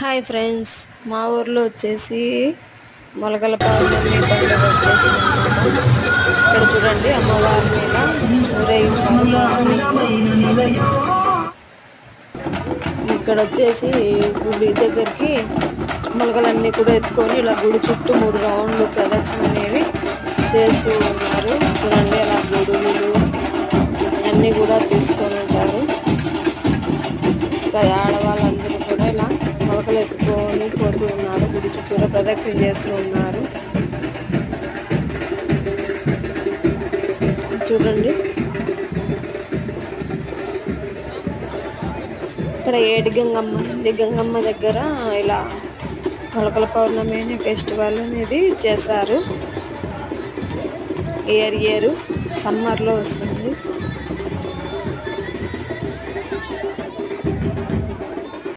Hi friends, మా ఊర్లో వచ్చేసి మొలకల పౌర్ణమి పండుగ వచ్చేసిందనమాట. ఇక్కడ చూడండి, అమ్మవారిని ఇలా ఊరేగిస్తారు మార్నింగ్. ఇక్కడ వచ్చేసి గుడి దగ్గరికి మొలకలన్నీ కూడా ఎత్తుకొని ఇలా గుడి చుట్టూ 3 రౌండ్లు ప్రదక్షిణ అనేది చేస్తూ ఉన్నారు. చూడండి, అలా గొడుగులు అన్నీ కూడా తీసుకొని ఉంటారు. ఆడవాళ్ళందరూ కూడా ఇలా మొలకలు ఎత్తుకొని పోతూ ఉన్నారు. గుడి చుట్టూరా ప్రదక్షిణ చేస్తూ ఉన్నారు. చూడండి, ఇక్కడ ఏటి గంగమ్మ దగ్గర ఇలా మొలకల పౌర్ణమి అనే ఫెస్టివల్ అనేది చేశారు. ఇయర్ సమ్మర్లో వస్తుంది.